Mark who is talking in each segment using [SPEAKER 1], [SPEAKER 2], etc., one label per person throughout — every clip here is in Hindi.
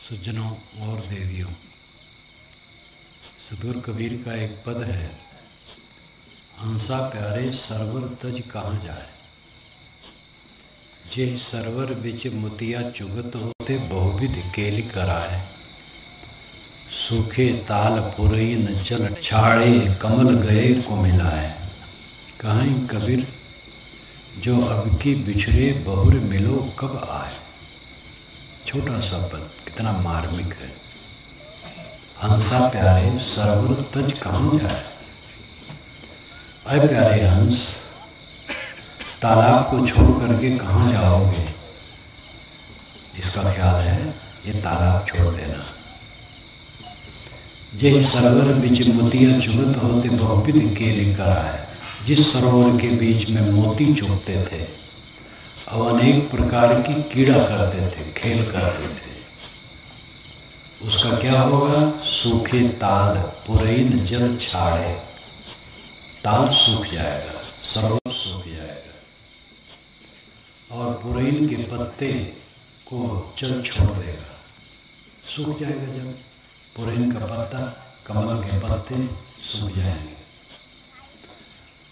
[SPEAKER 1] सज्जनों और देवियों, सदगुरु कबीर का एक पद है, हंसा प्यारे सरवर तज कहाँ जाए, जे सरवर बिच मोतिया चुगत होते बहुविध केल कराए, सूखे ताल पुरई न चल छाड़े कमल गए को मिलाए। कहीं कबीर जो अब की बिछड़े बहुर मिलो कब आए। छोटा सा पद कितना मार्मिक है। हंसा प्यारे सरवर तज कहाँ जाए। अरे प्यारे हंस, तालाब को छोड़ करके कहाँ जाओगे। इसका ख्याल है ये तालाब छोड़ देना। जे सरोवर बीच मोतिया चुगत होते बहुविध केल कराए। जिस सरोवर के बीच में मोती चुगते थे और अनेक प्रकार की कीड़ा करते थे, खेल करते थे, उसका क्या होगा। सूखे ताल पुरैन जल छाड़े, ताल सूख जाएगा, सरोवर सूख जाएगा और पुरैन के पत्ते को जल छोड़ देगा, सूख जाएगा। जब पुरैन का पत्ता, कमल के पत्ते सूख जाएंगे,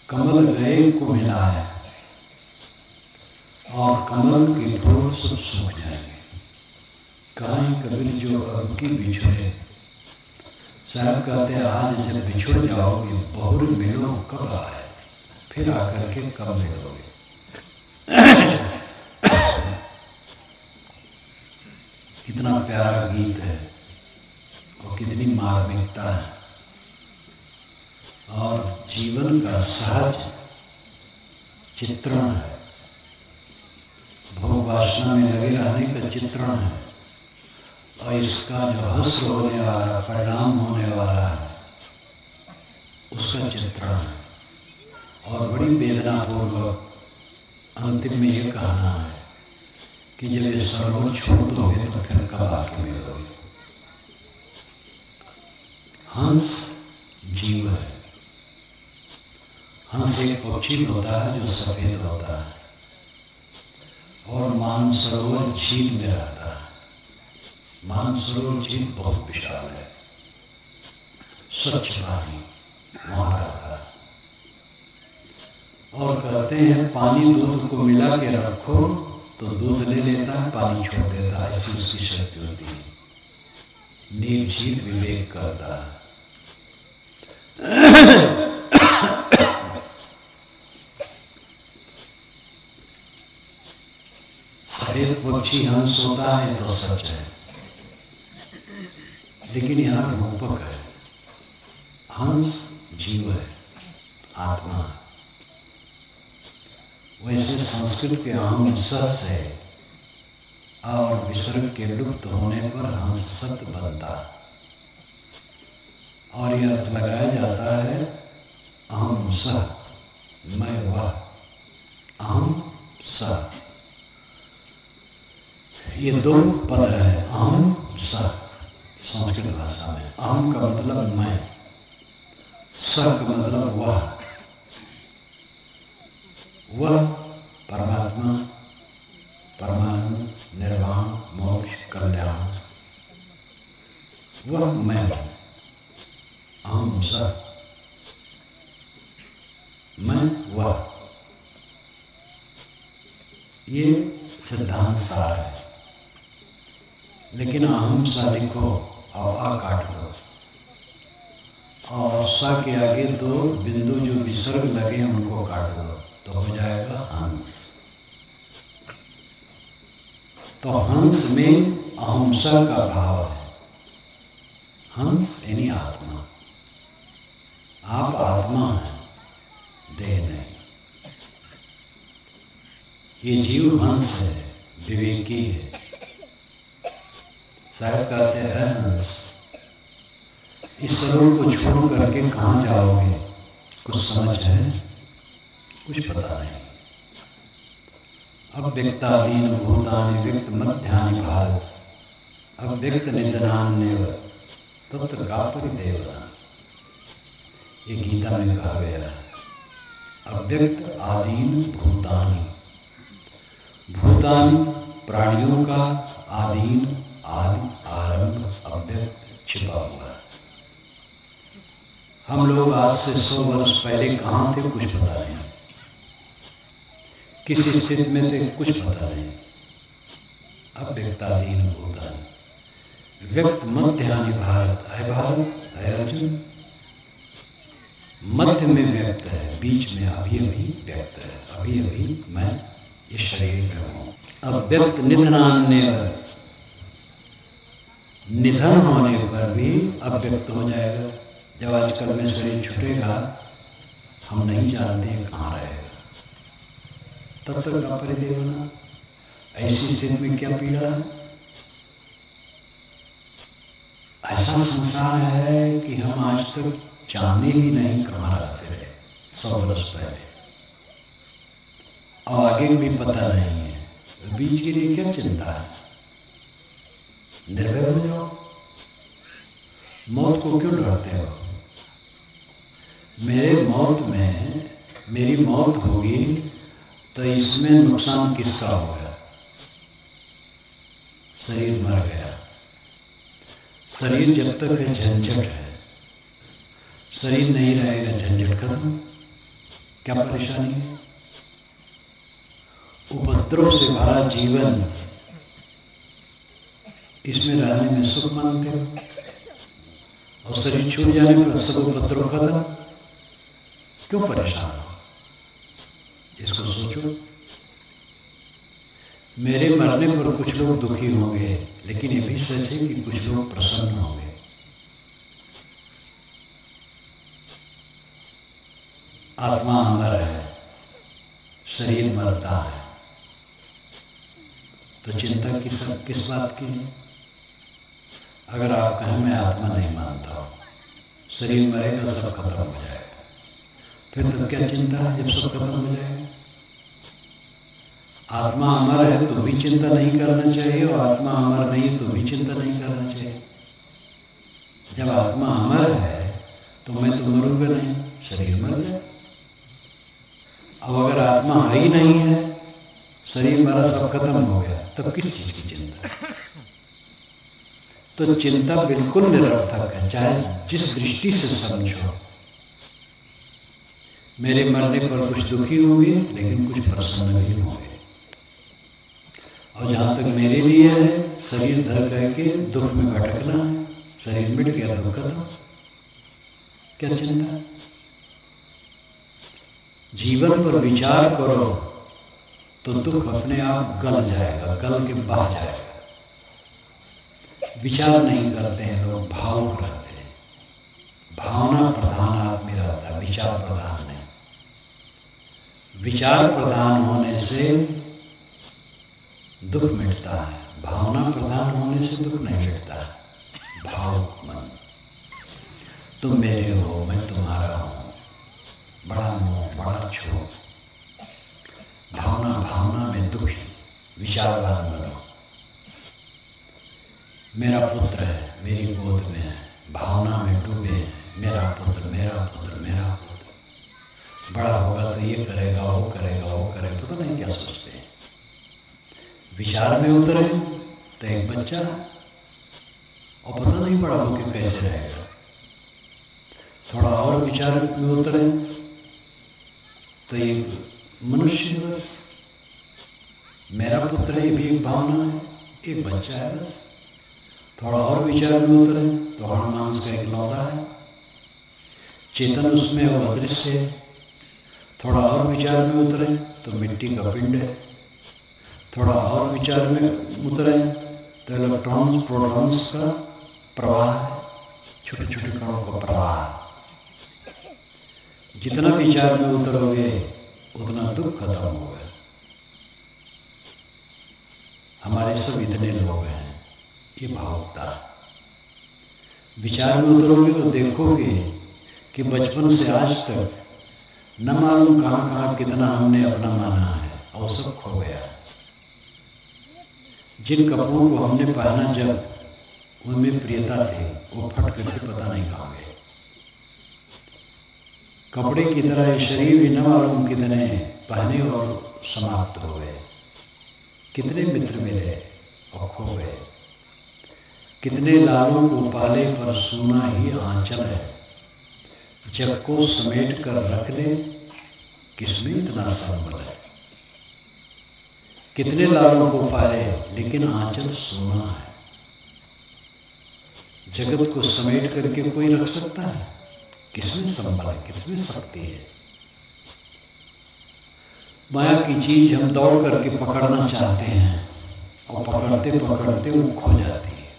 [SPEAKER 1] कमल गए को मिला है और कमल के फूल सब सूख जाएंगे। कहीं कबीर जो अब की बिछड़े, साहब कहते हैं आज जब बिछड़ जाओगे बहुर मिलो कब आए, फिर आकर के कब मिलोगे। कितना प्यारा गीत है और कितनी मार्मिकता है और जीवन का सहज चित्रण है, भोग वासना में लगे रहने का चित्रण है और इसका जो हश्र होने वाला, परिणाम होने वाला है, उसका चित्रण है। और बड़ी वेदनापूर्वक अंतिम में ये कहना है कि जब ये सरोवर छोड़ दोगे तो फिर कब आके मिलोगे। हंस जीव है। हंस एक पक्षी होता है जो सफेद होता है और मानसरोवर झील में रहता है। मानसरोवर झील बहुत विशाल है, स्वच्छ पानी वहां रहता है और कहते हैं पानी दूध को मिला के रखो तो दूध ले लेता है, पानी छोड़ देता है, ऐसी उसकी शक्ति होती है। नील झील विवेक करता है। सफेद पक्षी हंस होता है तो सच है, लेकिन यहाँ रूपक है। हंस जीव है, आत्मा है। वैसे संस्कृत के हम सस है और विसर्ग के लुप्त होने पर हंस सत्य बनता है और यह अर्थ लगाया जाता है अहम सह, मैं वह। अहम सह, ये दो पद है, अहम सह संस्कृत भाषा में। अहम का मतलब मैं, सह का मतलब वह। वह परमात्मा, परमानंद, निर्वाण, मोक्ष, कल्याण, वह मैं हूं। अहम सह, मैं वह। ये सिद्धांत सार है। लेकिन अहम सा लिखो और आ काट दो और सा के आगे दो बिंदु जो विसर्ग लगे हैं उनको काट दो तो हो जाएगा हंस। तो हंस में अहंसा का भाव है। हंस यानी आत्मा। आप आत्मा हैं, देह नहीं। ये जीव हंस है, विवेकी है। साहब कहते हैं हंस, इस सरोवर को छोड़ करके कहाँ जाओगे। कुछ समझ है, कुछ पता नहीं। अब व्यक्तादीन भूतानि व्यक्त मध्यानि भारत, अब व्यक्त निधनान्यव तत्र का परिदेवता। ये गीता में कहा गया है। अव्यक्त आदीन भूतानि, पंचभूतानि प्राणियों का आदि आरंभ अव्यक्त छिपा हुआ है। हम लोग आज से 100 वर्ष पहले कहाँ थे कुछ पता नहीं, किस स्थिति में थे कुछ पता नहीं। अव्यक्ताधीन भूतानि व्यक्त मध्यानि भारत है, भारत है अर्जुन, मध्य में व्यक्त है, बीच में अभी अभी व्यक्त है, अभी अभी मैं इस शरीर में हूँ। अव्यक्त निधनान्य, निधन होने पर भी अव्यक्त हो जाएगा। जब आजकल में शरीर छूटेगा हम नहीं जानते कहाँ रहेगा, तब तक का परिदेवना। ऐसी स्थिति में क्या पीड़ा है? ऐसा संसार है कि हम आज तक जाने ही नहीं कहाँ रहते रहे 100 वर्ष पहले, और आगे भी पता नहीं है। तो बीच के लिए क्या चिंता है? निर्भय हो जाओ। मौत को क्यों डरते हो? मेरी मौत होगी तो इसमें नुकसान किसका होगा? शरीर मर गया। शरीर जब तक है झंझट है, शरीर नहीं रहेगा झंझट खत्म। क्या परेशानी है? उपद्रव से भरा जीवन, इसमें रहने में सुख मानते हो, और शरीर छूट जाने पर सब उपद्रव खत्म। क्यों परेशान हो? इसको सोचो। मेरे मरने पर कुछ लोग दुखी होंगे, लेकिन ये भी सच है कि कुछ लोग प्रसन्न होंगे। आत्मा अमर है, शरीर मरता है, तो चिंता किस बात की है? अगर आप कहें मैं आत्मा नहीं मानता हूँ, शरीर मरेगा सब खत्म हो जाएगा, फिर तो क्या चिंता है जब सब खत्म हो जाएगा? आत्मा अमर है तो भी चिंता नहीं करना चाहिए, और आत्मा अमर नहीं तो भी चिंता नहीं करना चाहिए। जब आत्मा अमर है तो मैं तो मरूंगा नहीं, शरीर मर जाए। अब अगर आत्मा ही नहीं है, शरीर मरा सब खत्म हो गया, तब किस चीज की चिंता? तो चिंता बिल्कुल निरर्थक है, चाहे जिस दृष्टि से समझो। मेरे मरने पर कुछ दुखी होंगे, लेकिन कुछ प्रसन्न भी होंगे। और जहाँ तक मेरे लिए है, शरीर धर करके दुख में भटकना है, शरीर मिट गया दुख खत्म। क्या चिंता? जीवन पर विचार करो तो दुख अपने आप गल जाएगा, गल के बह जाएगा। विचार नहीं करते हैं लोग, भावुक रहते हैं। भावना प्रधान आदमी रहता है, विचार प्रधान नहीं। विचार प्रधान होने से दुख मिटता है, भावना प्रधान होने से दुख नहीं मिटता है। भावुक मन, तुम मेरे हो, मैं तुम्हारा हूँ, बड़ा मोह बड़ा क्षोभ, भावना में दुखी, विचारवान बनो। मेरा पुत्र है, मेरी गोद में है, भावना में डूबे हैं, मेरा पुत्र मेरा पुत्र मेरा पुत्र, बड़ा होगा तो ये करेगा वो करेगा वो करेगा, पता नहीं क्या सोचते हैं। विचार में उतरे तो एक बच्चा, और पता नहीं बड़ा होकर कैसे रहेगा। थोड़ा और विचार में उतरे तो एक मनुष्य, बस मेरा पुत्र है, ये भी एक भावना है, एक बच्चा है बस। थोड़ा और विचार में उतरे तो हनुमान का एक लौदा है, चेतन उसमें वो अदृश्य है। थोड़ा और विचार में उतरे तो मिट्टी का पिंड है। थोड़ा और विचार में उतरे तो इलेक्ट्रॉन्स प्रोटॉन्स का प्रवाह है, छोटे छोटे कणों का प्रवाह। जितना विचार में उतरोगे उतना दुख खत्म होगा। हमारे सब इतने लोग हैं, ये भावुकता। विचार में उतरोगे तो देखोगे कि बचपन से आज तक न मालूम कहाँ कहाँ कितना हमने अपना माना है, और सब खो गया। जिन कपड़ों को हमने पहना जब उनमें प्रियता थी, वो फट करके पता नहीं कहाँ गए। कपड़े की तरह ये शरीर भी न मालूम कितने पहने और समाप्त हो गए। कितने मित्र मिले और खो गए, कितने लालों को पाले पर सूना ही आंचल है, जग को समेट कर रख ले किसमें इतना संबल है। कितने लालों को पाले लेकिन आंचल सूना है, जगत को समेट करके कोई रख सकता है? किसमें संबल है, किसमें शक्ति है? माया की चीज हम दौड़ करके पकड़ना चाहते हैं और पकड़ते पकड़ते वो खो जाती है।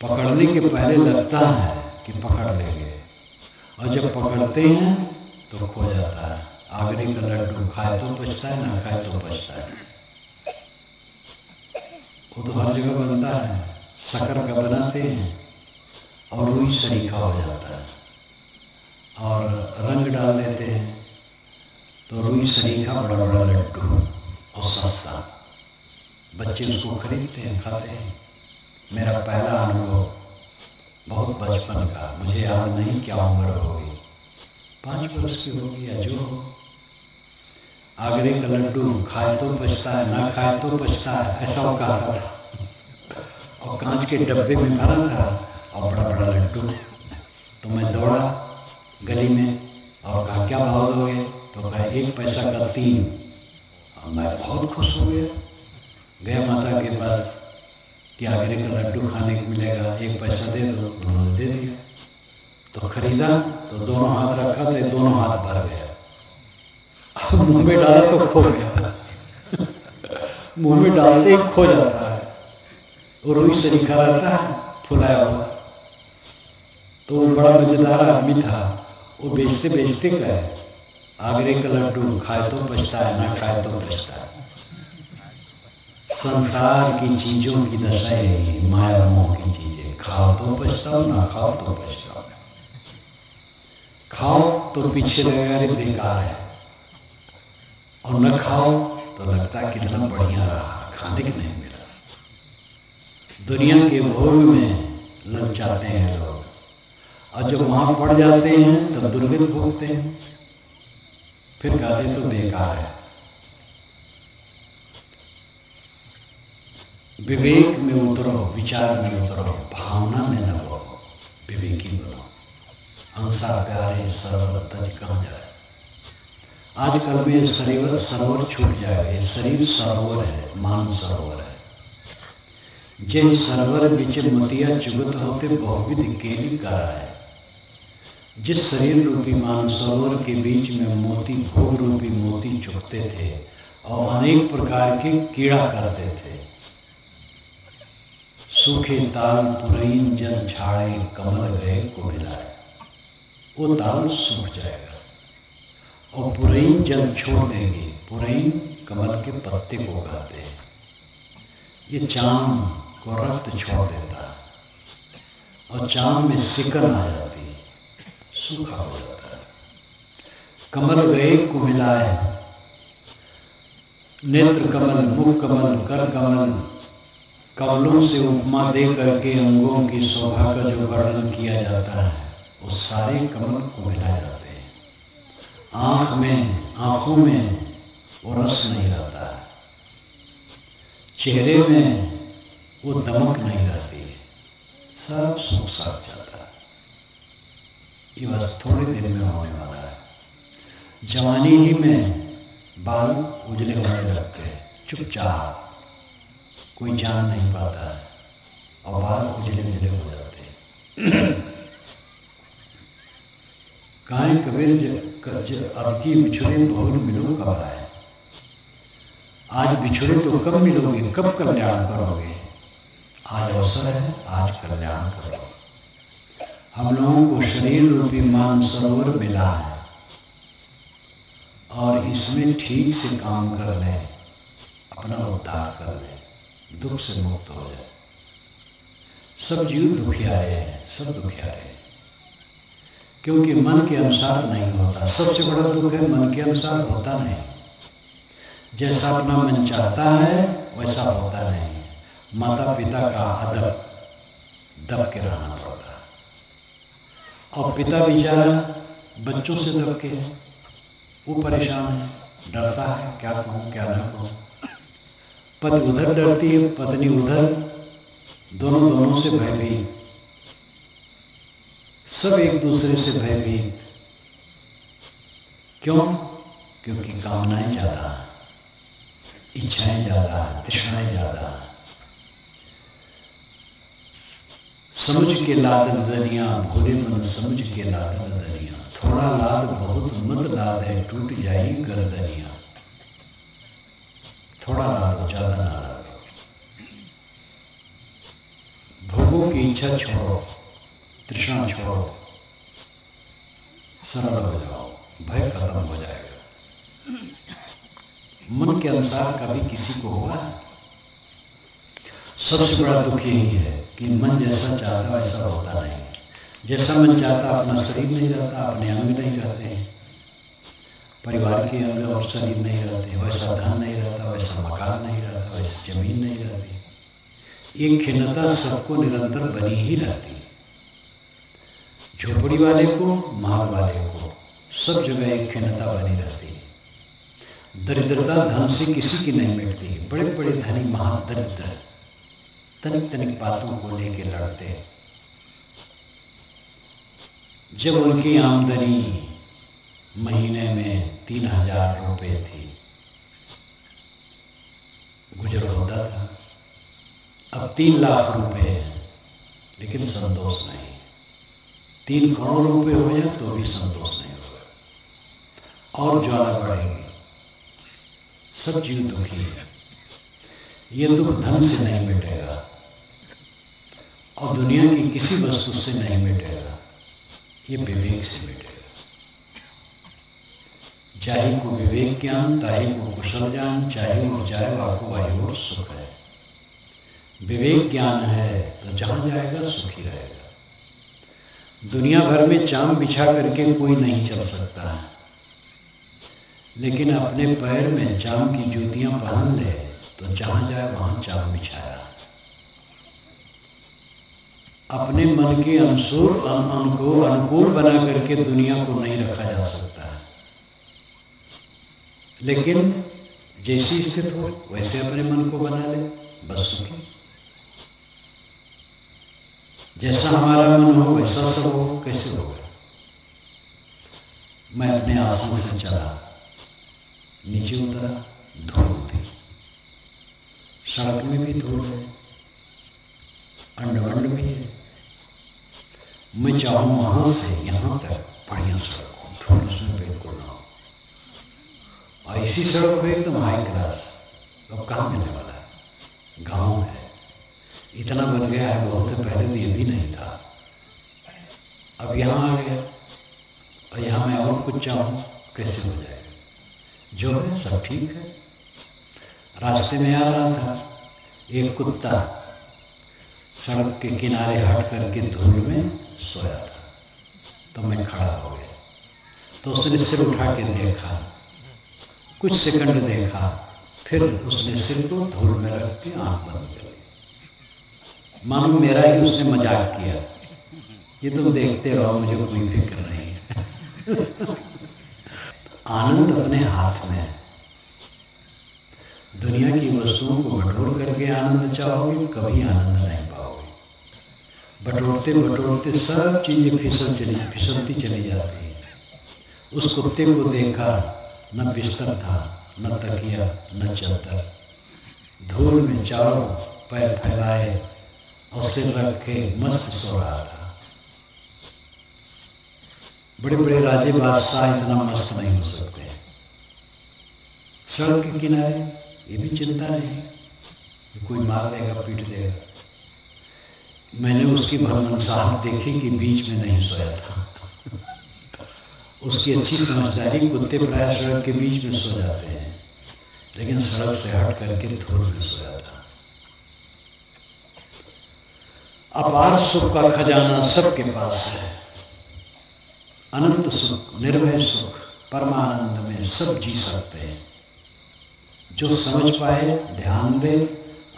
[SPEAKER 1] पकड़ने के पहले लगता है कि पकड़ लेंगे और जब पकड़ते हैं तो खो जाता है। आगरे का लड्डू खाए तो पछता है, ना खाए तो पछता है। वो तो हर जगह बनता है, शक्कर का बनाते हैं और रुई सरीखा हो जाता है, और रंग डाल देते हैं तो रुई सरीखा बड़ा बड़ा लड्डू और सस्ता, बच्चे उसको खरीदते हैं, खाते हैं। मेरा पहला अनुभव बहुत बचपन का, मुझे याद नहीं क्या उम्र होगी, 5 वर्ष की होगी या जो हो। आगरे का लड्डू खाए तो पछता है, ना खाए तो पछता है, ऐसा वो कहा था। और कांच के डब्बे में भरा था और बड़ा बड़ा लड्डू। तो मैं दौड़ा गली में और कहा क्या भाव दोगे? तो कहा 1 पैसा का 3। और मैं बहुत खुश हो गया। गया माता के पास कि आगरे का लड्डू खाने को मिलेगा, 1 पैसा दे दो। उन्होंने दे दिया। तो खरीदा तो दोनों हाथ रखा तो दोनों हाथ भर गया। अब मुंह में डाला तो खो गया। मुंह में डालते ही खो जाता है। और रुई से लिखा रहता है फुलाया हुआ। तो वो बड़ा मजेदार आदमी था। वो बेचते बेचते गए, आगरे का लड्डू खाए तो पछता है, ना खाए तो पछता है। संसार की चीजों की दशा है, माया मोह की चीजें। खाओ तो पछताओ, ना खाओ तो पछताओ। खाओ तो पीछे लगेगा अरे बेकार है, और न खाओ तो लगता है कितना बढ़िया रहा, खाने को नहीं मिला। दुनिया के भोग में ललचाते हैं लोग, और जब वहां पड़ जाते हैं तब दुर्गंध भोगते हैं, फिर कहते तो बेकार है। विवेक में उतरो, विचार में उतरो, भावना में न हो, विवेकी बनो। अंसा प्यारे सरोवर तज कहाँ जाए। आजकल में शरीर सरोवर छूट जाएगा। शरीर सरोवर है, मान सरोवर है। जिन सरोवर बिच मोतिया चुगत होते बहुविध केली करा है। जिस शरीर रूपी मान सरोवर के बीच में मोती, भोग रूपी मोती चुगते थे और अनेक प्रकार के कीड़ा करते थे। सूखे ताल पुरैन जल छाड़े, कमल गए को मिलाए। वो ताल सूख जाएगा और पुरैन जल छोड़ देंगे। पुरैन कमल के पत्ते को उगाते हैं। ये चाम को रक्त छोड़ देता है और चाम में सिकन आ जाती है, सूखा हो जाता है। कमल गए को मिलाए। नेत्र कमल, मुख कमल, कर कमल, कमलों से उपमा दे करके अंगों की शोभा का जो वर्णन किया जाता है, वो सारे कमल को मिलाए जाते हैं। आँखों में वो रस नहीं रहता है, चेहरे में वो दमक नहीं रहती है, सब सूख साख जाता है। ये बस थोड़े दिन में होने वाला है। जवानी ही में बाल उजले होने लगते हैं, चुपचाप, कोई जान नहीं पाता है और बाल उजले उजले हो जाते हैं। काहे कबीर अब की बिछुड़े बहुल मिलो कब आए। आज बिछुड़े तो कब मिलोगे, कब कल्याण करोगे। आज अवसर है, आज कल्याण करो। हम लोगों को शरीर रूपी मान सरोवर मिला है और इसमें ठीक से काम कर ले, अपना उद्धार कर ले, दुख से मुक्त हो जाए। सब जीव दुखियारे हैं, सब दुखियारे हैं, क्योंकि मन के अनुसार नहीं होता। सबसे बड़ा दुख है मन के अनुसार होता नहीं। जैसा अपना मन चाहता है वैसा होता नहीं। माता पिता का अदब दब के रहना पड़ता है, और पिता बेचारा बच्चों से दब के वो परेशान है। डरता है, क्या कहूँ क्या ना कहूँ। पति उधर डरती है, पत्नी उधर, दोनों से भयभीत, सब एक दूसरे से भयभीत। क्यों? क्योंकि कामनाएं ज्यादा, इच्छाएं ज्यादा, तृष्णाएं ज्यादा। समझ के लाद दरिया, भोले मन समझ के लाद दरिया। थोड़ा लाद बहुत मत लाद है, टूट जाई गर्दनिया। थोड़ा लाद, ज्यादा ना लाद। भोगों की इच्छा छोड़ो, तृष्णा छोड़ो, सरल हो जाओ, भय खत्म हो जाएगा। मन के अनुसार कभी किसी को हुआ? सबसे बड़ा दुख यही है कि मन जैसा चाहता वैसा होता नहीं। जैसा मन चाहता अपना शरीर नहीं रहता, अपने अंग नहीं रहते, परिवार के अंग और शरीर नहीं रहते, वैसा धन नहीं रहता, वैसा मकान नहीं रहता, वैसी जमीन नहीं रहती। ये खिन्नता सबको निरंतर बनी ही रहती। झोपड़ी वाले को, महल वाले को, सब जगह एक खिन्नता बनी रहती है। दरिद्रता धन से किसी की नहीं मिटती। बड़े बड़े धनी महादरिद्र तनिक तनिक बातों को लेके लड़ते। जब उनकी आमदनी महीने में 3000 रुपये थी, गुजर होता था। अब 3 लाख रुपए हैं, लेकिन संतोष नहीं। 3 करोड़ रुपए हो जाए तो भी संतोष नहीं होगा, और ज्वाला बढ़ेगी। सब जीव दुखी है। ये दुख धन से नहीं मिटेगा और दुनिया की किसी वस्तु से नहीं मिटेगा, ये विवेक से मिटेगा। चाहे को विवेक ज्ञान, ताहि को कुशल ज्ञान, चाहे वो जाए वाको वायु और सुख है। विवेक ज्ञान है तो जहां जाएगा सुखी रहेगा। दुनिया भर में चाम बिछा करके कोई नहीं चल सकता है, लेकिन अपने पैर में चाम की जूतियां पहन ले तो जहां जाए वहां चाम बिछाया। अपने मन के अनुकूल बना करके दुनिया को नहीं रखा जा सकता है, लेकिन जैसी स्थिति हो वैसे अपने मन को बना ले, बस सुखी। जैसा हमारा मन हो वैसा सब हो। कैसे होगा? मैं अपने आसन से चला, नीचे उतरा, धूल थी, सड़क में भी धूल है, अंडवंड भी है। मैं चाहूँ वहां से यहाँ तक बढ़िया सड़क हो, धूल उसमें बिल्कुल ना हो। ऐसी सड़क हो एकदम हाई क्लास। अब कहाँ मिलने वाला है? गाँव है, इतना बन गया है, बहुत पहले तो ये भी नहीं था। अब यहाँ आ गया और यहाँ मैं और कुछ चाहूँ, कैसे हो जाएगा? जो है सब ठीक है। रास्ते में आ रहा था, एक कुत्ता सड़क के किनारे हट करके धूल में सोया था, तो मैं खड़ा हो गया। तो उसने सिर उठा के देखा, कुछ सेकंड देखा, फिर उसने सिर को धूल में रख के आंख बंद कर ली। मानो मेरा ही उसने मजाक किया, ये तुम देखते रहो, मुझे कोई फिक्र नहीं है। आनंद अपने हाथ में है। दुनिया की वस्तुओं को बटोर करके आनंद चाहोगे, कभी आनंद नहीं पाओगे। बटोरते बटोरते सब चीजें फिसलती चली जाती है। उस कुत्ते को देखा, न बिस्तर था, न तकिया, न चादर, धूल में चारों पैर फैलाए और सिर रख के मस्त सो रहा था। बड़े बड़े राजे बादशाह इतना मस्त नहीं हो सकते। सड़क के किनारे ये भी चिंता नहीं कि कोई मार देगा, पीट देगा। मैंने उसकी भरमसाहट देखी कि बीच में नहीं सोया था। उसकी अच्छी समझदारी, कुत्ते प्राय सड़क के बीच में सो जाते हैं, लेकिन सड़क से हट करके धूल में सोया था। अपार सुख का खजाना सबके पास है। अनंत सुख, निर्भय सुख, परमानंद में सब जी सकते हैं। जो समझ पाए, ध्यान दे,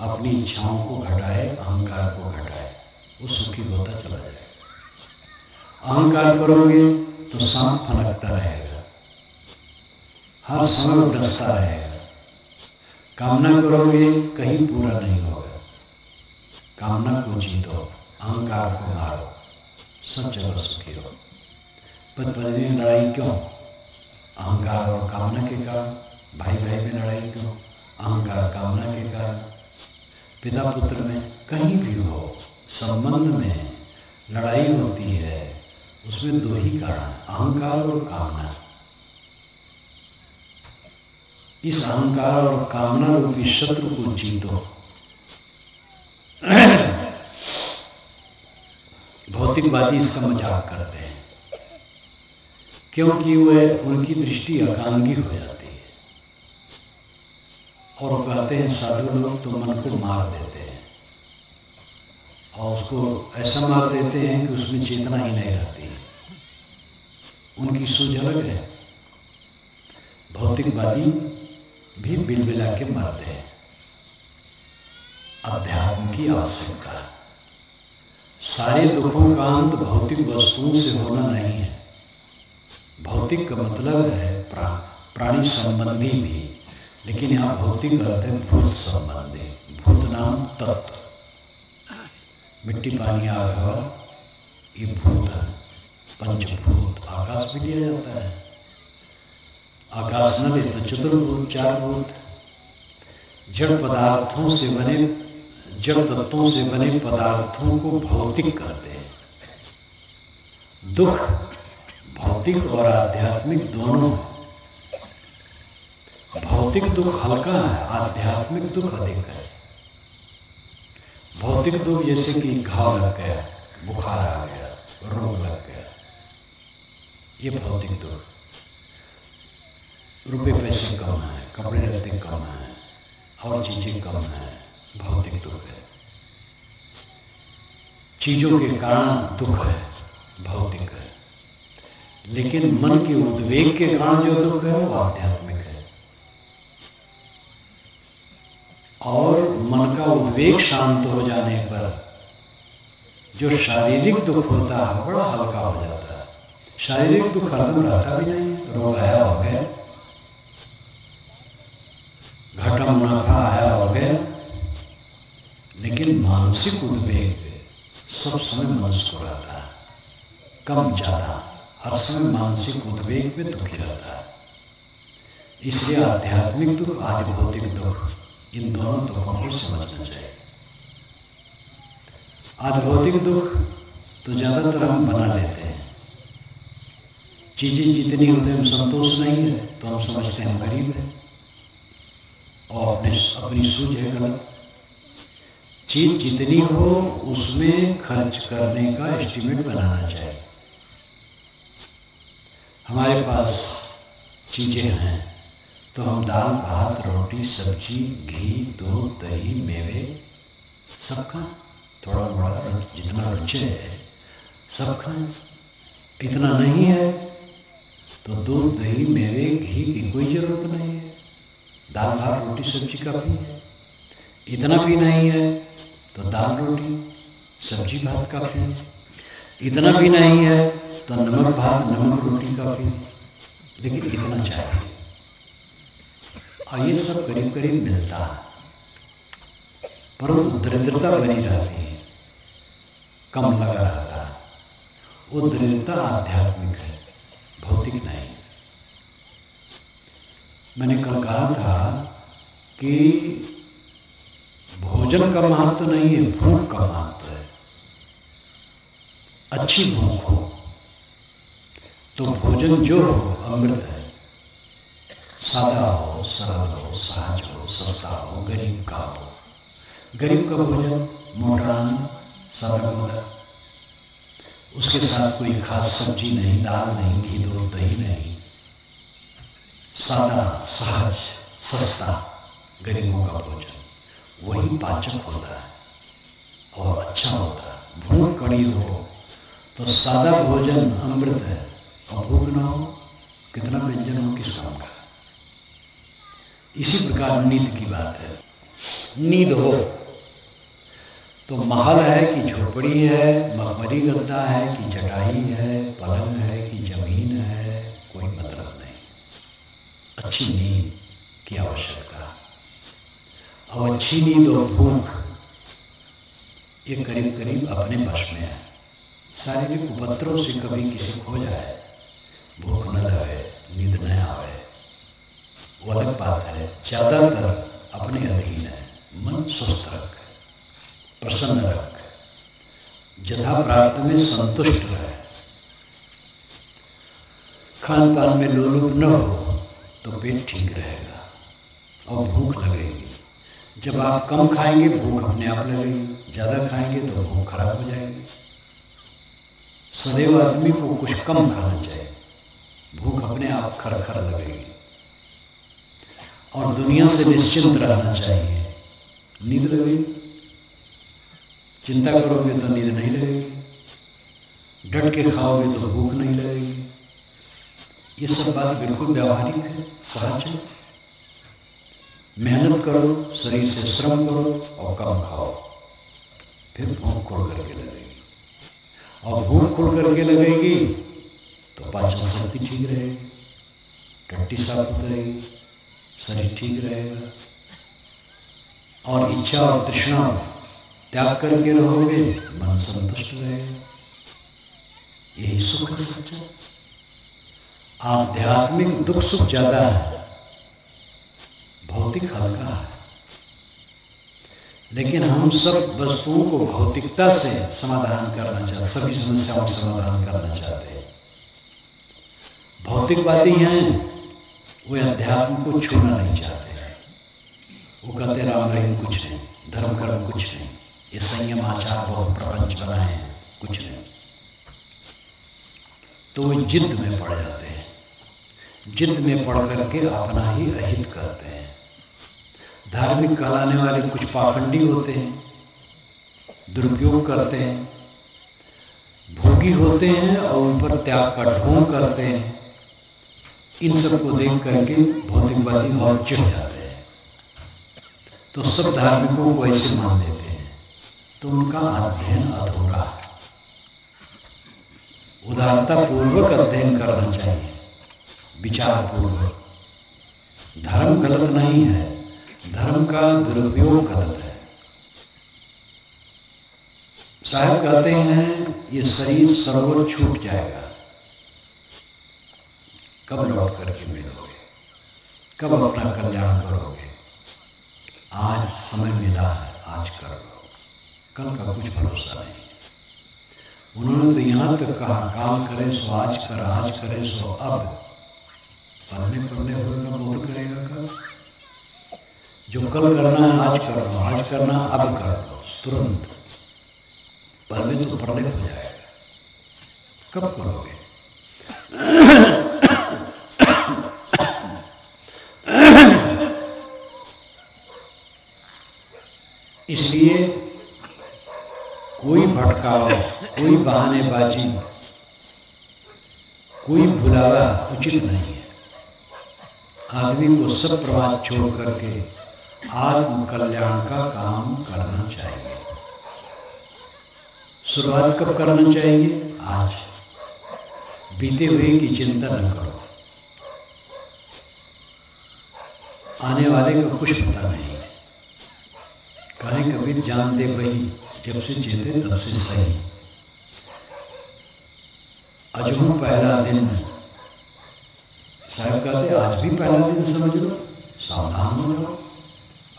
[SPEAKER 1] अपनी इच्छाओं को घटाए, अहंकार को घटाए, वो सुखी होता चला जाएगा। अहंकार करोगे तो सांप फनकता रहेगा, हर समय डसता रहेगा। कामना करोगे कहीं पूरा नहीं होगा। कामना को जीतो, अहंकार को मारो, सब जगह सुखी हो। पति पत्नी में लड़ाई क्यों? अहंकार और कामना के कारण। भाई भाई में लड़ाई क्यों? अहंकार कामना के कारण। पिता पुत्र में, कहीं भी हो, संबंध में लड़ाई होती है, उसमें दो ही कारण, अहंकार और कामना। इस अहंकार और कामना रूपी शत्रु को जीतो। भौतिकवादी इसका मजाक करते हैं क्योंकि वह उनकी दृष्टि एकांगी हो जाती है और कहते हैं साधु लोग तो मन को मार देते हैं और उसको ऐसा मार देते हैं कि उसमें चेतना ही नहीं रहती है। उनकी सूझ अलग है। भौतिकवादी भी बिलबिला के मरते हैं। अध्यात्म की आवश्यकता है। सारे दुखों का अंत भौतिक वस्तुओं से होना नहीं है। भौतिक का मतलब है प्राणी संबंधी भी, लेकिन यहाँ भौतिक अर्थ है भूत संबंधी। भूत नाम तत्व, मिट्टी पानी आग हवा, ये भूत है, पंचभूत। आकाश भी लिया जाता है। आकाश न ले तो चतुर्भूत, चार भूत। जड़ पदार्थों से बने, जड़ तत्वों से बने पदार्थों को भौतिक कहते हैं। दुख भौतिक और आध्यात्मिक दोनों है। भौतिक दुख हल्का है, आध्यात्मिक दुख अधिक है। भौतिक दुख जैसे कि घाव लग गया, बुखार आ गया, रोग लग गया, ये भौतिक दुख। रुपए पैसे कम है, कपड़े लत्ते कम है, और चीजें कम है, भौतिक दुख है। चीजों के कारण दुख है, भौतिक है। लेकिन मन के उद्वेग के कारण जो दुख है वो आध्यात्मिक है। और मन का उद्वेग शांत हो जाने पर जो शारीरिक दुख होता है बड़ा हल्का हो जाता है। शारीरिक दुख हरदम रहता भी नहीं, रोग आया हो गया, घाटा मुनाफा आया हो गया, लेकिन मानसिक उद्वेग सब समय मनुष्य को रहता है, कम ज्यादा हर समय मानसिक उद्वेग में दुखी रहता है। इसलिए आध्यात्मिक दुख, आदि भौतिक दुख, इन दोनों दुखों को समझना चाहिए। आदि भौतिक दुख तो ज्यादातर हम बना लेते हैं। चीजें जितनी होती हम संतोष नहीं है तो हम समझते हैं हम गरीब हैं और अपनी सूझ है गलत। चीज जितनी हो उसमें खर्च करने का एस्टिमेट बनाना चाहिए। हमारे पास चीजें हैं तो हम दाल भात रोटी सब्जी घी दूध दही मेवे सब खाएं, थोड़ा मोड़ा जितना रुचि है सब खाएं। इतना नहीं है तो दूध दही मेवे घी की कोई जरूरत नहीं है, दाल भात रोटी सब्जी काफ़ी है। इतना भी नहीं है तो दाल रोटी सब्जी भात काफ़ी है। इतना भी नहीं है तो नमक भात नमक रोटी काफ़ी है। लेकिन इतना चाहिए और ये सब करीब करीब मिलता है, परंतु दरिद्रता बनी रहती है, कम लगा रहता है। वो दरिद्रता आध्यात्मिक है, भौतिक नहीं। मैंने कल कहा था कि भोजन का महत्व नहीं है, भूख का महत्व है। अच्छी भूख हो तो भोजन जो हो अमृत है। सादा हो, सरल हो, सहज हो, सस्ता हो, गरीब का हो। गरीब का भोजन मोटान सादा होता, उसके साथ कोई खास सब्जी नहीं, दाल नहीं, घी दूध दही नहीं, सादा सहज सस्ता गरीबों का भोजन वही पाचक होता है और अच्छा होता है। भूख कड़ी हो तो सादा भोजन अमृत है और भूख ना हो कितना व्यंजन हो किस काम का। इसी प्रकार नींद की बात है। नींद हो तो महल है कि झोपड़ी है, मखमली गद्दा है कि चटाई है, पलंग है कि जमीन है, कोई मतलब नहीं। अच्छी नींद की आवश्यकता है। अब अच्छी नींद और भूख ये करीब करीब अपने वश में है। शारीरिक उपद्रव से कभी किसी को हो जाए, भूख न लगे, नींद न आवे, वो अलग बात है। ज़्यादातर अपने अधीन है। मन स्वस्थ रख, प्रसन्न रख, यथा प्राप्त में संतुष्ट रहे, खान पान में लोलुप न हो तो पेट ठीक रहेगा और भूख लगेगी। जब आप कम खाएंगे भूख अपने आप लगेगी, ज़्यादा खाएंगे तो भूख खराब हो जाएगी। सदैव आदमी को कुछ कम खाना चाहिए, भूख अपने आप खर लगेगी। और दुनिया से निश्चिंत रहना चाहिए। नींद लगेगी, चिंता करोगे तो नींद नहीं लगेगी, डट के खाओगे तो भूख नहीं लगेगी। ये सब बात बिल्कुल व्यावहारिक है, सहज है। मेहनत करो, शरीर से श्रम करो और कम खाओ, फिर भूख खुल करके लगेगी। और भूख खुल करके लगेगी तो पाचन शक्ति ठीक रहेगी, टट्टी साफ उतरेगी, शरीर ठीक रहेगा। और इच्छा और तृष्णा त्याग करके रहोगे, मन संतुष्ट रहेगा। यही सुख है सच्चा। आध्यात्मिक दुख सुख ज्यादा है, भौतिक हल्का है। लेकिन हम सब वस्तुओं को भौतिकता से समाधान करना चाहते, सभी समस्याओं का समाधान करना चाहते हैं। भौतिकवादी हैं, वे अध्यात्म को छूना नहीं चाहते हैं। वो कहते राम रहीम कुछ नहीं, धर्म कर्म कुछ नहीं, ये संयम आचार बहुत प्रपंच बनाए हैं, कुछ नहीं। तो वे जिद में पड़ जाते हैं, जिद में पड़ करके अपना ही अहित करते हैं। धार्मिक कहलाने वाले कुछ पाखंडी होते हैं, दुरुपयोग करते हैं, भोगी होते हैं और ऊपर त्याग का ढोंग करते हैं। इन सबको देख करके भौतिकवादी और चिढ़ जाते हैं, तो सब धार्मिकों को ऐसे मान लेते हैं। तो उनका अध्ययन अधूरा है। उदारता पूर्वक अध्ययन करना चाहिए, विचार पूर्वक। धर्म गलत नहीं है, धर्म का दुरुपयोग गलत है। साहब कहते हैं ये शरीर सरोवर छूट जाएगा, कब लौट करके मिलोगे, कब अपना कल्याण करोगे। आज समय मिला है, आज कर लो, कल का कुछ भरोसा नहीं। उन्होंने तो यहाँ तक कहा, काम करे सो आज कर, आज करे सो अब। पढ़ने होगा, बोल करेगा कल। जो कल करना है आज कर लो, आज करना अब कर लो, तुरंत। पहले तो पढ़ने हो जाएगा, कब करोगे। इसलिए कोई भटकाव, कोई बहानेबाजी, कोई भुलावा उचित नहीं है। आदमी को सब प्रवाद छोड़ करके आत्म कल्याण का काम करना चाहिए। शुरुआत कब करना चाहिए? आज। बीते हुए की चिंता न करो, आने वाले का कुछ पता नहीं। कहीं कबीर जान दे वही, जब से चेते तब से सही। अजहू पहला दिन, साहब कहते आज भी पहला दिन समझ लो, सावधान हो जाओ,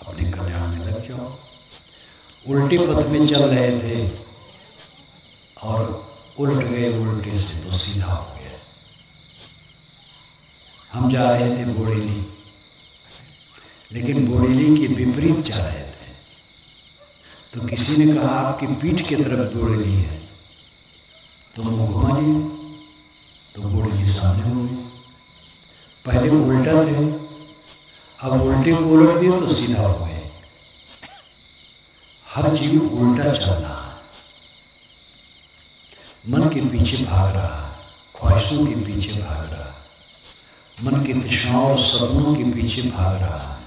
[SPEAKER 1] अपने कल्याण में लग जाओ। उल्टे पथ में चल रहे थे और उल्ट गए, उल्टे से तो सीधा हो गया। हम जा रहे थे बोड़ेली, लेकिन बोड़ेली के विपरीत जा रहे थे। तो किसी ने कहा आपकी पीठ की तरफ बोड़ेली है, तो मुँह घुमा लिए, तो बोड़ेली सामने हो गई। पहले वो उल्टा थे, अब उल्टे को उलट दिए तो सीधा हो गए। हर जीव उल्टा चल रहा है, मन के पीछे भाग रहा है, ख्वाहिशों के पीछे भाग रहा है, मन के तृष्णाओं और सपनों के पीछे भाग रहा है,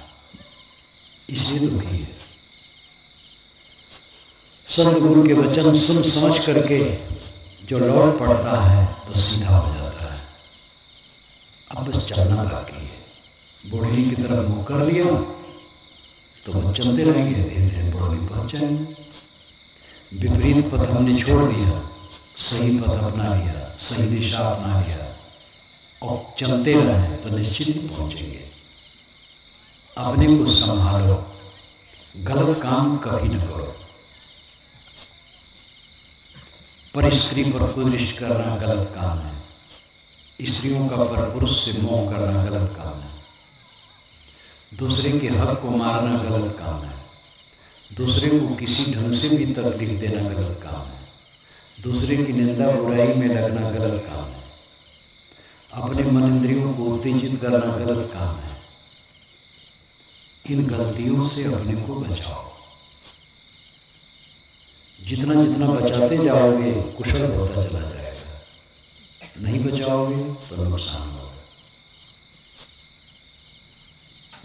[SPEAKER 1] इसलिए दुखी है। सतगुरु के वचन सुन समझ करके जो लौट पड़ता है तो सीधा हो जाता है। अब बस चलना बाकी है। बुढ़नी की तरफ मुँह कर लिया तो वो चलते रहेंगे, धीरे धीरे बुढ़नी पहुँच जाएंगे। विपरीत पथ हमने छोड़ दिया, सही पथ अपना लिया, सही दिशा अपना लिया और चलते रहे तो निश्चित ही पहुँचेंगे। अपने को संभालो, गलत काम कभी न करो। पर स्त्री पर कुदृष्टि करना गलत काम है, स्त्रियों का पर पुरुष से मोह करना गलत काम है, दूसरे के हक को मारना गलत काम है, दूसरे को किसी ढंग से भी तकलीफ देना गलत काम है, दूसरे की निंदा बुराई में लगना गलत काम है, अपने मन इंद्रियों को उत्तेजित करना गलत काम है। इन गलतियों से अपने को बचाओ। जितना जितना बचाते जाओगे कुशल होता चला जाएगा, नहीं बचाओगे तो नुकसान होगा।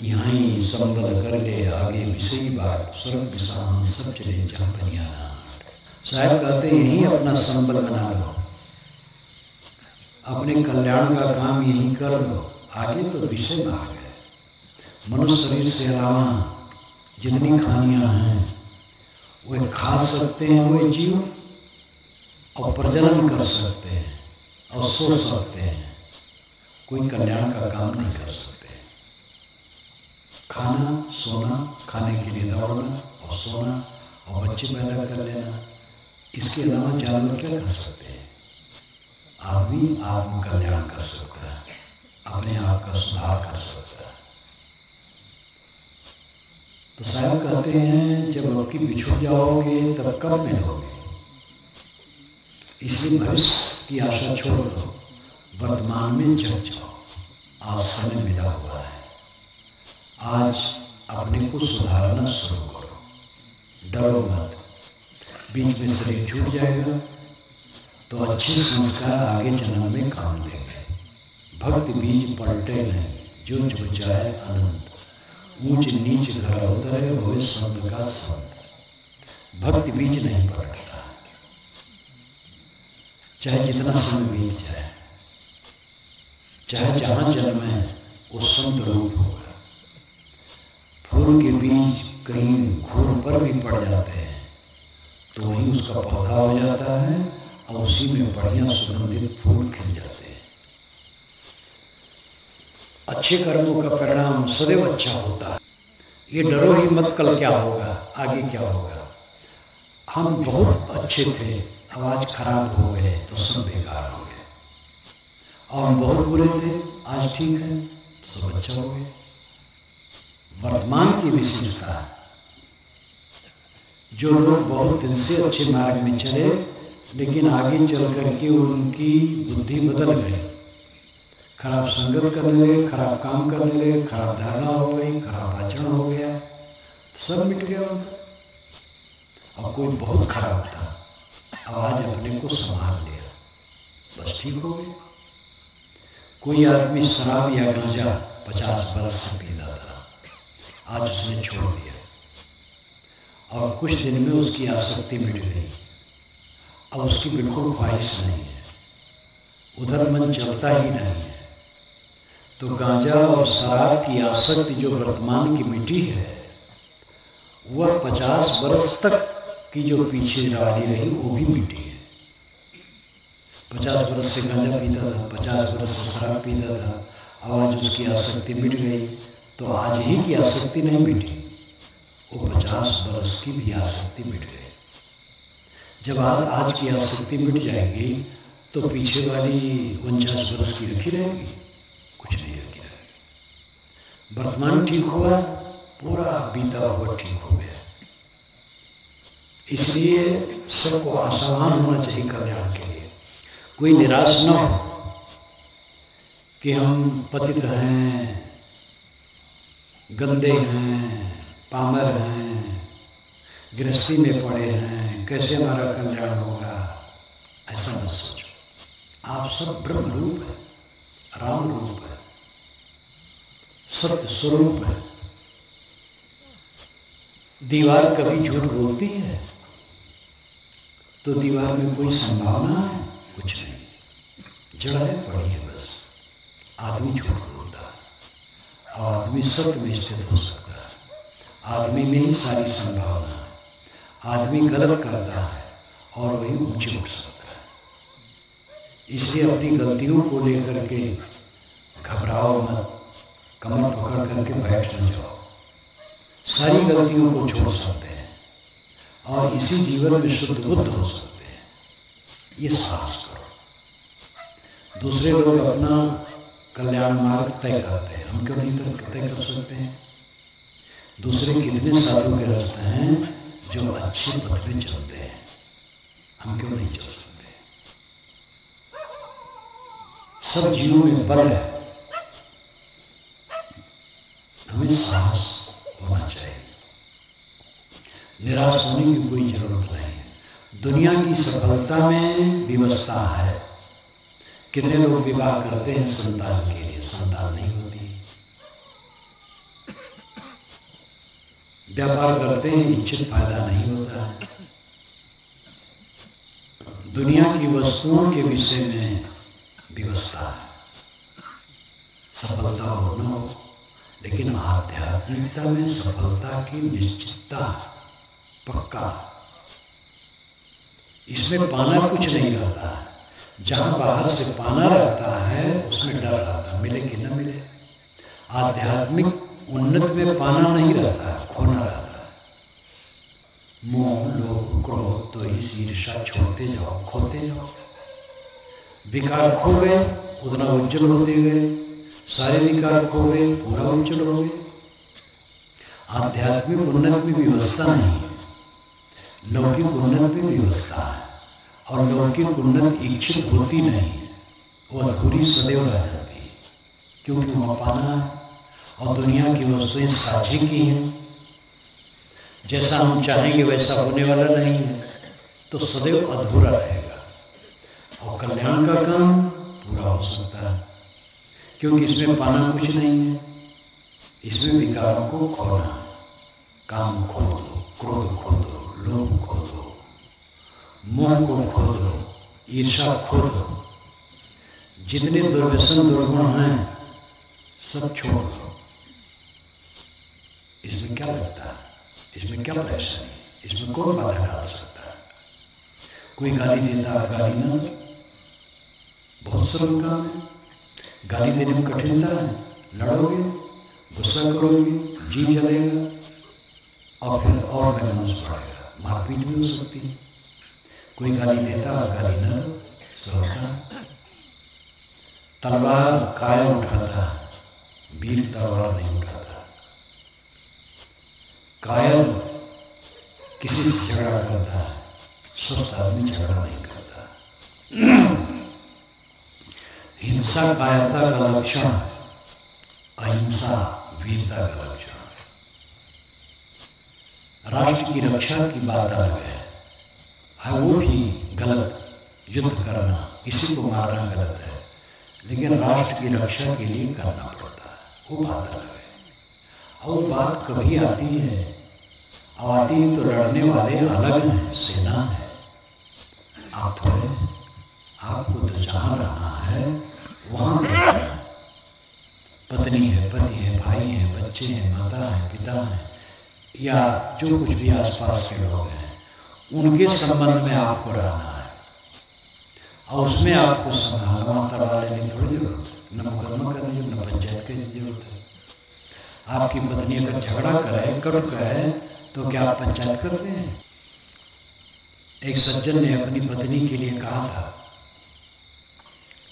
[SPEAKER 1] यहाँ ही संबल कर ले आगे विषयी बात, सर्व विषाम सब चले जहाँ बनियाना। साहब कहते यही अपना संबल बना लो, अपने कल्याण का काम यही कर लो, आगे तो विषय भाग है। मनुष्य शरीर से अलावा जितनी खानियाँ हैं वे खा सकते हैं, वे जीव और प्रजनन कर सकते हैं और सो सकते हैं, कोई कल्याण का काम नहीं कर सकते। खाना सोना, खाने के लिए दौड़ना और सोना और बच्चे पैदा कर लेना, इसके अलावा जानवर क्या कर सकते हैं? आदमी आत्म कल्याण कर सकता है, अपने आप का सुधार कर सकता है। तो साहब कहते हैं जब आपकी बिछुड़ जाओगे तब कब मिलोगे, इसलिए भविष्य की आशा छोड़ दो, वर्तमान में जग जाओ। आज समय मिला हुआ है, आज अपने को सुधारना शुरू करो, डरो मत। बीच में शरीर छूट जाएगा तो अच्छे संस्कार आगे जन्म में काम देंगे। भक्ति बीज पलटे नहीं, जो जो जाए अनंत, ऊंच नीच घर उतरे होए संत का संत। भक्ति बीज नहीं पलटता, चाहे जितना समय बीत जाए, चाहे जहाँ जन्म है वो संत रूप होगा। फूल के बीज कहीं घूर पर भी पड़ जाते हैं तो वहीं उसका पौधा हो जाता है और उसी में बढ़िया सुगंधित फूल खिल जाते हैं। अच्छे कर्मों का परिणाम सदैव अच्छा होता है। ये डरो ही मत कल क्या होगा, आगे क्या होगा। हम बहुत अच्छे थे, अब आज खराब हो गए तो सब बेकार हो गए, और हम बहुत बुरे थे, आज ठीक है तो सब अच्छा हो गया। वर्तमान की विशेषता, जो लोग बहुत दिन से अच्छे मार्ग में चले लेकिन आगे चल करके उनकी बुद्धि बदल गई, खराब संगत करने लगे, खराब काम करने लगे, खराब धारणा हो गई, खराब आचरण हो गया, तो सब मिट गया उनका। और कोई बहुत खराब था, आज अपने को संभाल लिया, बस ठीक हो गया। कोई आदमी शराब या गांजा 50 बरस से पीता था, आज उसने छोड़ दिया और कुछ दिन में उसकी आसक्ति मिट गई, अब उसकी बिल्कुल ख्वाहिश नहीं है, उधर मन चलता ही नहीं है। तो गांजा और शराब की आसक्ति जो वर्तमान की मिट्टी है, वह 50 बरस तक की जो पीछे वाली रही वो भी मिट्टी है। 50 बरस से गांजा पीता था, 50 बरस से शराब पीता था, अब आज उसकी आसक्ति मिट गई, तो आज ही की आसक्ति नहीं मिटी, वो 50 बरस की भी आसक्ति मिट गई। जब आज की आसक्ति मिट जाएगी तो पीछे वाली 49 बरस की रखी रहेगी, कुछ नहीं रखी रहेगी। वर्तमान ठीक हुआ, पूरा बीता हुआ ठीक हो गया। इसलिए सबको आसावान होना चाहिए कल्याण के लिए। कोई निराश न हो कि हम पतित हैं, गंदे हैं, पामर हैं, गृहस्थी में पड़े हैं, कैसे हमारा कल्याण होगा, ऐसा मत सोचो। आप सब ब्रह्म रूप है, राम रूप है, सत्य स्वरूप है। दीवार कभी झूठ बोलती है तो दीवार में कोई संभावना है? कुछ नहीं, जड़ है, पड़ी है बस। आदमी झूठ बोलता है, और आदमी सत्य में स्थित हो सकता है। आदमी में ही सारी संभावना है। आदमी गलत करता है और वही ऊंचे उठ सकता है। इसलिए अपनी गलतियों को लेकर के घबराओ मत, कमर पकड़ करके बैठ न जाओ। सारी गलतियों को छोड़ सकते हैं और इसी जीवन में शुद्ध बुद्ध हो सकते हैं। ये साहस करो। दूसरे लोग अपना कल्याण मार्ग तय करते हैं, हम क्यों नहीं तय कर सकते हैं? दूसरे कितने साधु के रास्ते हैं जो अच्छे पथ में चलते हैं, हम क्यों नहीं चल सकते? सब जीवों में बल है, हमें साहस होना चाहिए। निराश होने की कोई जरूरत नहीं है। दुनिया की सफलता में व्यवस्था है। कितने लोग विवाह करते हैं संतान के लिए, संतान नहीं होती। व्यापार करते हैं, इच्छित फायदा नहीं होता है। दुनिया की वस्तुओं के विषय में व्यवस्था है, सफलता हो न हो, लेकिन आध्यात्मिकता में सफलता की निश्चितता पक्का। इसमें पाना कुछ नहीं रहता है। जहां बाहर से पाना रहता है उसमें डर रहता है, मिले कि न मिले। आध्यात्मिक उन्नत में पाना नहीं रहता है, खोना रहता है। मोह, लोभ, क्रोध, द्वेष, ईर्ष्या छोड़ते जाओ, खोते जाओ। विकार खो गए, उतना उज्जवल होते गए। सारे विकार खो गए, पूरा उज्जवल हो गए। आध्यात्मिक उन्नत में व्यवस्था नहीं है, लौकिक उन्नत में व्यवस्था है। और लौकिक उन्नत इच्छित होती नहीं है, वो अधूरी सदैव रह जाती है, क्योंकि वहाँ पाना है। और दुनिया की वस्तुएं साझी की हैं, जैसा हम चाहेंगे वैसा होने वाला नहीं है, तो सदैव अधूरा रहेगा। और कल्याण का काम पूरा हो सकता है, क्योंकि इसमें पाना कुछ नहीं है। इसमें विकारों को खोना है। काम खो दो, क्रोध खो दो, लोभ खो दो, मोह को खो दो, ईर्ष्या खो दो। जितने दुर्व्यसन दुर्गुण हैं सब छोड़ दो। इसमें क्या लगता है? इसमें क्या परेशानी? इसमें कौन बाधा डाल सकता है? कोई गाली देता है, गाली ना, बहुत सरल काम है। गाली देने में कठिनता है। लड़ोगे, गुस्सा करोगे, जी जलेगा और फिर और बैलेंस बढ़ेगा, मारपीट भी हो सकती है। कोई गाली देता है, गाली ना दो, सरलता। तलवार कायर उठाता है, वीर तलवार नहीं उठाता। कायर किसी से झगड़ा करता है, स्वस्थ आदमी झगड़ा नहीं करता। हिंसा कायरता का लक्षण, अहिंसा वीरता का लक्षण। राष्ट्र की रक्षा की बात अलग है, वो भी गलत। युद्ध करना, किसी को मारना गलत है, लेकिन राष्ट्र की रक्षा के लिए करना पड़ता है, वो बात अलग है। और वो बात कभी आती है, आती है तो लड़ने वाले अलग हैं, सेना है। आप थोड़े, आपको तो जहाँ रहना है वहाँ रहना है। पत्नी है, पति है, भाई है, बच्चे हैं, माता है, पिता है, या जो कुछ भी आसपास के लोग हैं, उनके संबंध में आपको रहना है। और उसमें आपको संभालना करवा लेने की थोड़ी जरूरत है, न मुकदमा करने की, न पंचायत करने की जरूरत है। आपकी पत्नी अगर झगड़ा करे, कटु कहे, तो क्या आप पंचायत करते हैं? एक सज्जन ने अपनी पत्नी के लिए कहा था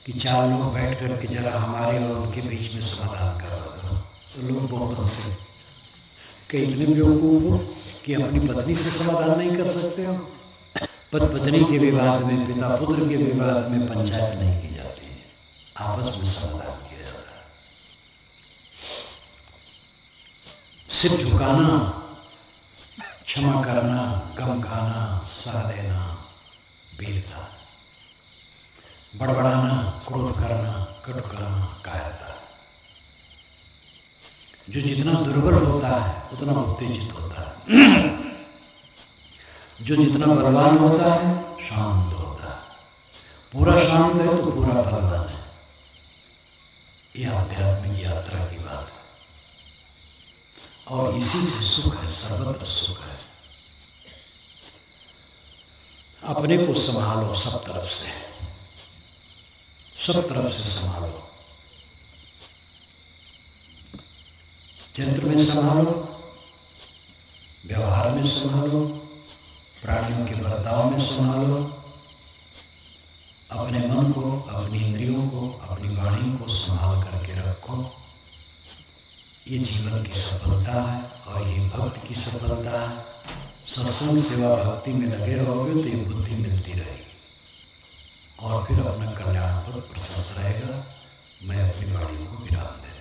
[SPEAKER 1] कि 4 लोग बैठ करके जरा हमारे और उनके बीच में समाधान करवा दो। तो लोग बहुत हंसे कि इतने बेवकूफ हो कि अपनी पत्नी से समाधान नहीं कर सकते हो। पत्नी के विवाद में, पिता पुत्र के विवाद में पंचायत नहीं की जाती है, आपस में समाधान किया जाता है। सिर झुकाना, क्षमा करना, गम खाना, सह देना वीरता। बड़बड़ाना, क्रोध करना, कटु करना कायरता। जो जितना दुर्बल होता है उतना उत्तेजित होता है, जो जितना बलवान होता है शांत होता है। पूरा शांत है तो पूरा बलवान है। यह आध्यात्मिक यात्रा की बात है। और इसी से सुख है, सर्वत्र सुख है। अपने को संभालो, सब तरफ से, सब तरफ से संभालो। चित्र में संभालो, व्यवहार में संभालो, प्राणियों के बर्ताव में संभालो, अपने मन को, अपनी इंद्रियों को, अपनी वाणी को संभाल करके रखो। ये जीवन की सफलता है और ये भक्त की सफलता है। सत्संग सेवा भक्ति में लगे रहोगे तो ये बुद्धि मिलती रहेगी और फिर अपना कल्याण पद प्रशस्त रहेगा। मैं अपनी वाणी को विराम देता हूं।